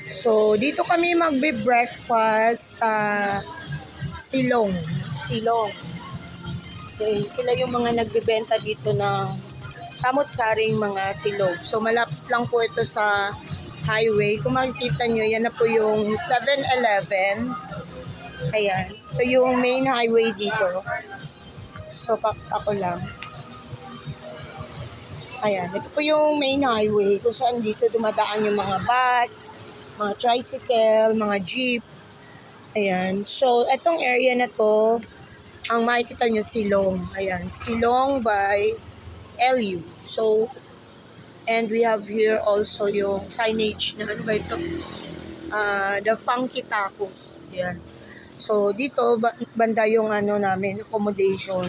So, dito kami magbe-breakfast sa Silong. Silong. Okay, sila yung mga nagbebenta dito ng samot-saring mga silog. So, malapit lang po ito sa highway. Kung makikita nyo, yan na po yung 7-Eleven. Ayan. Ito yung main highway dito. So, ako lang. Ayan. Ito po yung main highway kung saan dito dumadaan yung mga bus, mga tricycle, mga jeep. Ayan. So, etong area na to, ang makikita nyo, Silong. Ayan. Silong by LU. So, and we have here also yung signage na ano ba ito? The Funky Tacos. Ayan. So, dito, banda yung ano namin, accommodation.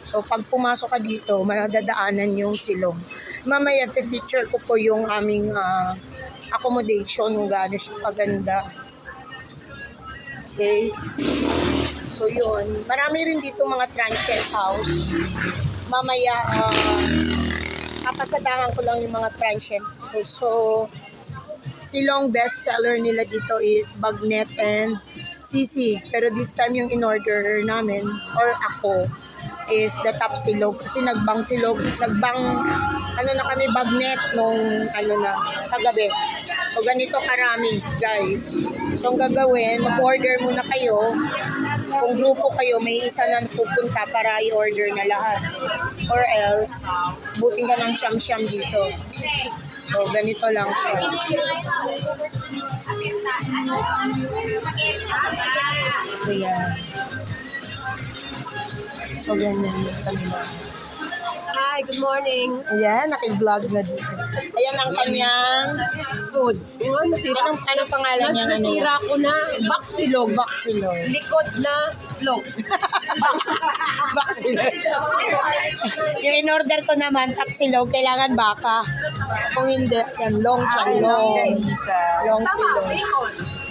So, pag pumasok ka dito, madadaanan yung Silong. Mamaya, feature ko po yung aming accommodation, kung gaano siya kaganda. Okay. So, yun. Marami rin dito mga transient house. Mamaya, kapasadahan ko lang yung mga transient house. So, Silong bestseller nila dito is bagnet and sisig. Pero this time yung in-order namin, or ako, is the top silog. Kasi nagbang ano na kami, bagnet nung, kagabi. So, ganito karami, guys. So, ang gagawin, mag-order muna kayo. Kung grupo kayo, may isa na pupunta para i-order na lahat. Or else, buting ka ng siyam-siyam dito. So, ganito lang siya. So, yan. So, ganyan yung kanila. Hi, good morning. Ayan, naki-vlog na dito. Ayan ang kanyang Food. Anong pangalan niya? Nasira ko na baksilog. Baksilog. Likod na log. Baksilog. Yung in-order ko naman, tapsilog, kailangan baka. Kung hindi, yan, long chalong. Long silog.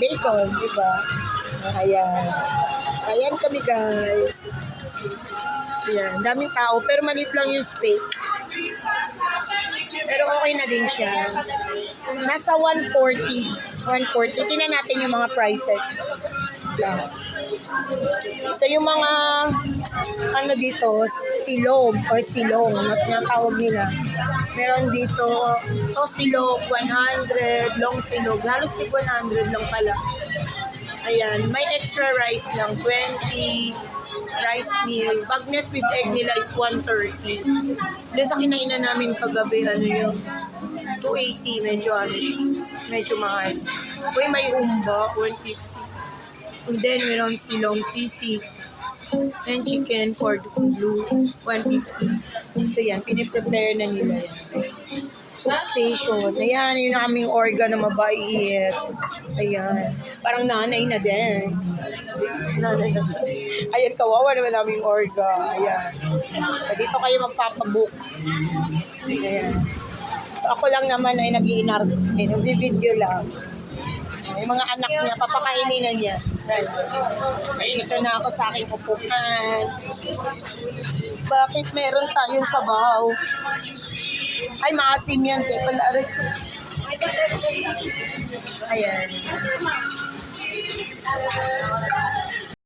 Bacon, diba? Ayan. Ayan kami, guys. Ayan, daming tao, pero maliit lang yung space. Pero okay na din siya. Nasa 140. 140. Tingnan natin yung mga prices. Lang. So, yung mga, ano dito, silog or silong, na tawag nila. Meron dito, silog, 100, long silog. Halos tig 100 lang pala. Ayan, may extra rice lang, 20 rice meal. Bagnet with egg nila is 130. Then sa kinainan namin kagabi, yung 280, medyo mahal. Uy, may umba, 150. And then, meron silong sisig. And chicken for blue, 150. So yan, piniprepare na nila yan. Soup station. Ayan, yun ang aming organ na mabait. Ayan. Parang nanay na din. Nanay na din. Ayan, kawawa naman aming orga. Ayan. So, dito kayo magpapabook. Ayan. So, ako lang naman ay nag-i-inart. Nag-video lang. Yung mga anak niya, papakainin na niya. Dito na ako sa aking upuan. Bakit meron tayong sabaw? Ay, maasim yan. Pala. Ayan.